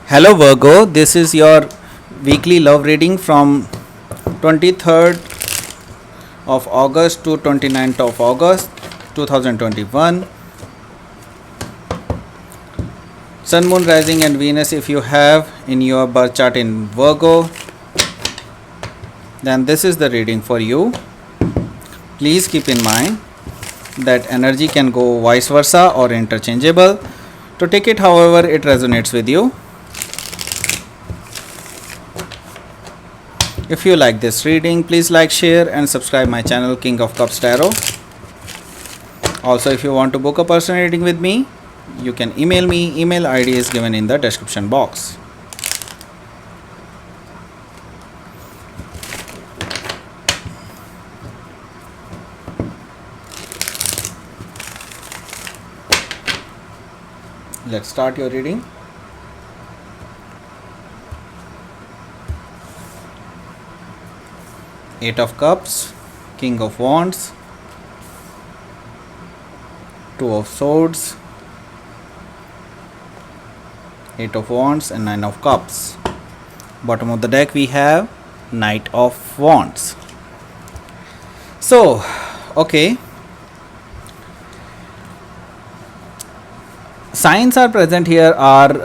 Hello Virgo, this is your weekly love reading from 23rd of August to 29th of August 2021. Sun, Moon, Rising and Venus if you have in your birth chart in Virgo, then this is the reading for you. Please keep in mind that energy can go vice versa or interchangeable. To take it however it resonates with you. If you like this reading, please like, share and subscribe my channel King of Cups Tarot. Also, if you want to book a personal reading with me, you can email me. Email ID is given in the description box. Let's start your reading. Eight of Cups, King of Wands, Two of Swords, Eight of Wands and Nine of Cups. Bottom of the deck we have Knight of Wands. So, okay. Signs are present here are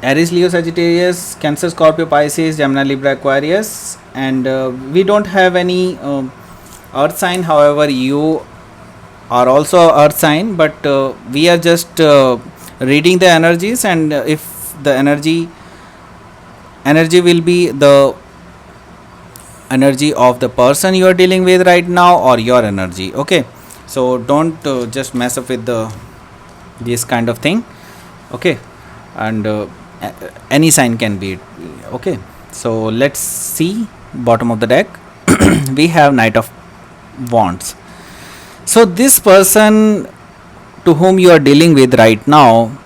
Aries, Leo, Sagittarius, Cancer, Scorpio, Pisces, Gemini, Libra, Aquarius, and we don't have any earth sign. However, you are also earth sign, but we are just reading the energies, and if the energy will be the energy of the person you are dealing with right now or your energy. Okay, so don't just mess up with this kind of thing. Okay, and any sign can be. Okay, so let's see. Bottom of the deck we have Knight of Wands. So this person to whom you are dealing with right now,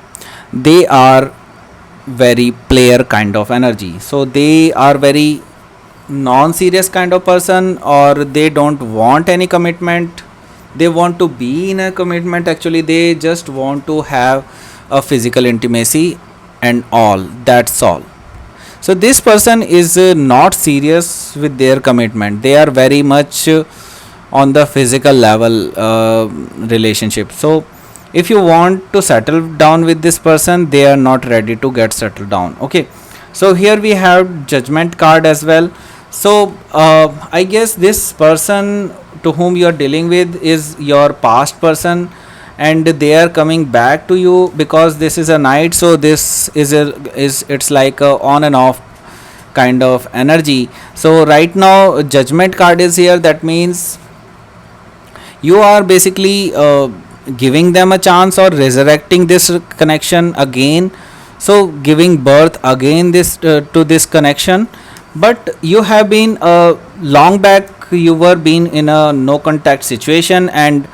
they are very player kind of energy. So they are very non-serious kind of person, or they don't want any commitment. They want to be in a commitment. Actually, they just want to have a physical intimacy and all. That's all. So this person is not serious with their commitment. They are very much on the physical level relationship. So if you want to settle down with this person, they are not ready to get settled down. Okay, so here we have Judgment card as well. So I guess this person to whom you are dealing with is your past person, and they are coming back to you because this is a Knight. So this is it's like a on and off kind of energy. So right now Judgment card is here. That means you are basically giving them a chance or resurrecting this connection again, so giving birth again this to this connection. But you have been long back, you were been in a no contact situation, and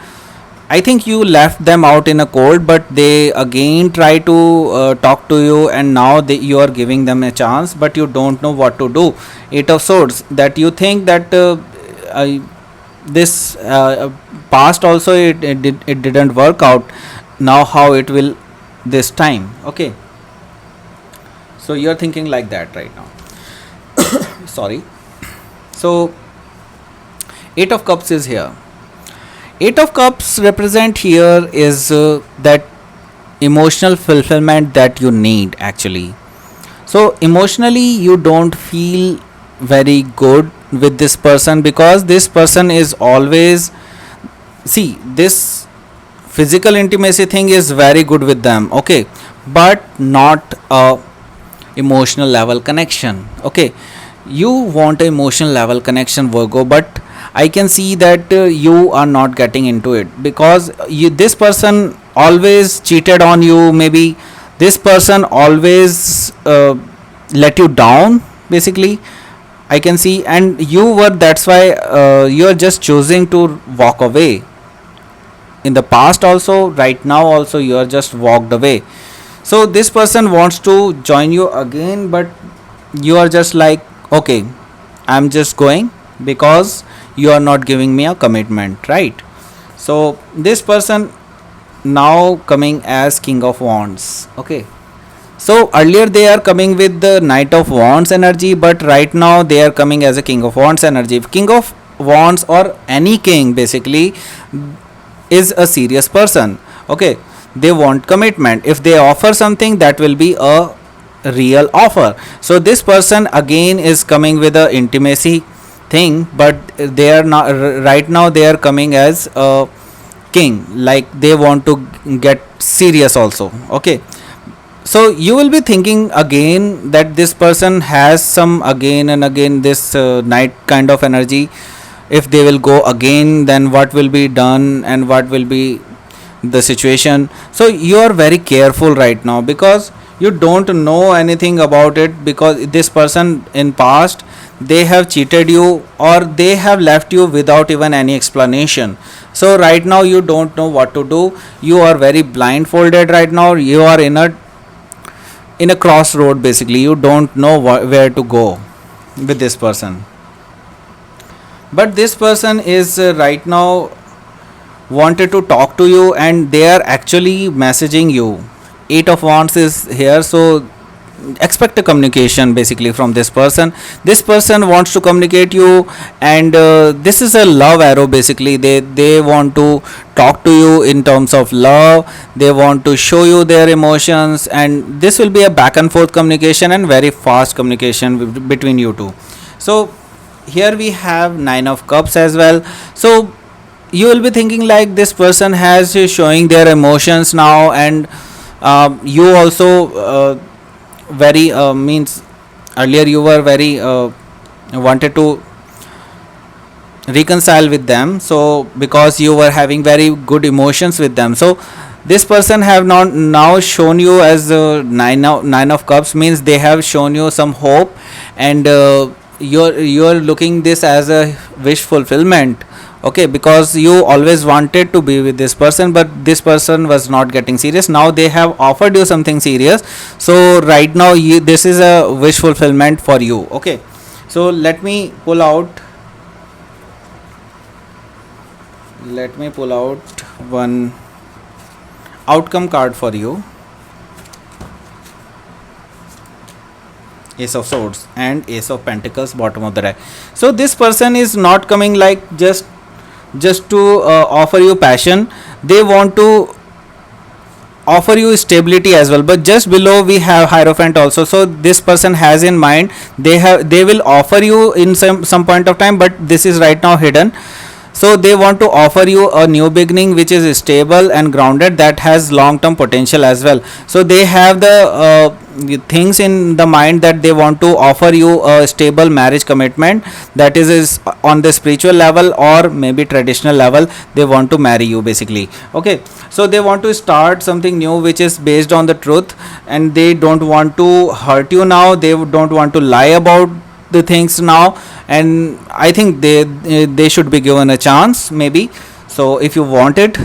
I think you left them out in a cold, but they again try to talk to you, and now you are giving them a chance, but you don't know what to do. Eight of Swords, that you think that this past also it didn't work out. Now how it will this time? Okay, so you're thinking like that right now. Sorry. So Eight of Cups is here. Eight of Cups represent here is that emotional fulfillment that you need actually. So emotionally you don't feel very good with this person, because this person is always, see, this physical intimacy thing is very good with them. Okay, but not a emotional level connection. Okay, you want an emotional level connection, Virgo, but I can see that you are not getting into it because this person always cheated on you. Maybe this person always let you down basically, I can see, and you were, that's why you are just choosing to walk away. In the past also, right now also, you are just walked away. So this person wants to join you again, but you are just like, okay, I'm just going because you are not giving me a commitment, right? So this person now coming as King of Wands. Okay, So earlier they are coming with the Knight of Wands energy, but right now they are coming as a King of Wands energy. King of Wands or any king basically is a serious person. Okay, they want commitment. If they offer something, that will be a real offer. So this person again is coming with a intimacy thing, but they are not right now. They are coming as a king, like they want to get serious also. Okay, so you will be thinking again that this person has some again and again this night kind of energy. If they will go again, then what will be done and what will be the situation? So you are very careful right now because you don't know anything about it, because this person in past they have cheated you or they have left you without even any explanation. So right now you don't know what to do. You are very blindfolded right now. You are in a crossroad basically. You don't know where to go with this person. But this person is right now wanted to talk to you and they are actually messaging you. Eight of Wands is here, so expect a communication basically from this person. This person wants to communicate you, and this is a love arrow basically. They want to talk to you in terms of love. They want to show you their emotions, and this will be a back and forth communication and very fast communication between you two. So here we have Nine of Cups as well. So you will be thinking like this person has showing their emotions now, and you also very means earlier you were very wanted to reconcile with them, so because you were having very good emotions with them. So this person have not now shown you as nine of cups, means they have shown you some hope, and you're looking this as a wish fulfillment. Okay, because you always wanted to be with this person, but this person was not getting serious. Now they have offered you something serious, so right now this is a wish fulfillment for you. Okay, so let me pull out one outcome card for you. Ace of Swords and Ace of Pentacles, bottom of the deck. So this person is not coming like just to offer you passion. They want to offer you stability as well. But just below we have Hierophant also. So this person has in mind they will offer you in some point of time, but this is right now hidden. So they want to offer you a new beginning which is stable and grounded, that has long term potential as well. So they have the things in the mind that they want to offer you a stable marriage commitment, that is on the spiritual level or maybe traditional level. They want to marry you basically. Okay, so they want to start something new which is based on the truth, and they don't want to hurt you now. They don't want to lie about the things now, and I think they should be given a chance maybe. So if you want it,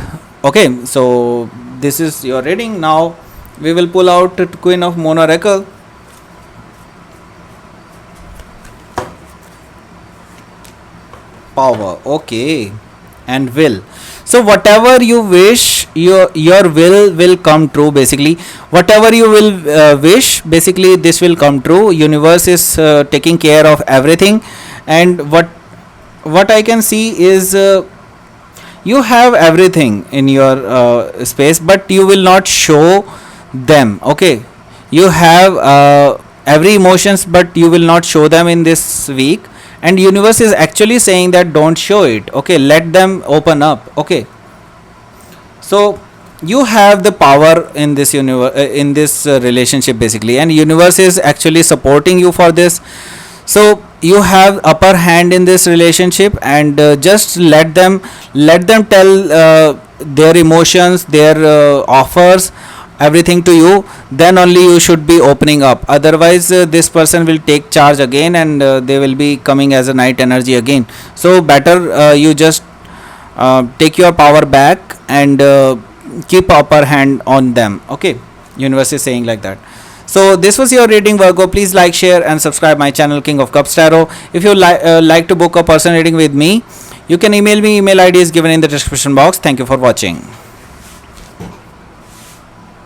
okay, so this is your reading. Now we will pull out Queen of Moon Oracle. Power, okay, and will. So whatever you wish, your will come true basically. Whatever you will wish, basically this will come true. Universe is taking care of everything, and what I can see is you have everything in your space, but you will not show them. Okay, you have every emotions, but you will not show them in this week, and universe is actually saying that don't show it. Okay, let them open up. Okay, so you have the power in this universe, in this relationship basically, and universe is actually supporting you for this. So you have upper hand in this relationship, and just let them tell their emotions, their offers, everything to you. Then only you should be opening up. Otherwise this person will take charge again, and they will be coming as a night energy again. So better you just take your power back and keep upper hand on them. Okay, universe is saying like that. So this was your reading, Virgo. Please like, share and subscribe my channel King of Cups Tarot. If you like to book a personal reading with me, you can email me. Email ID is given in the description box. Thank you for watching.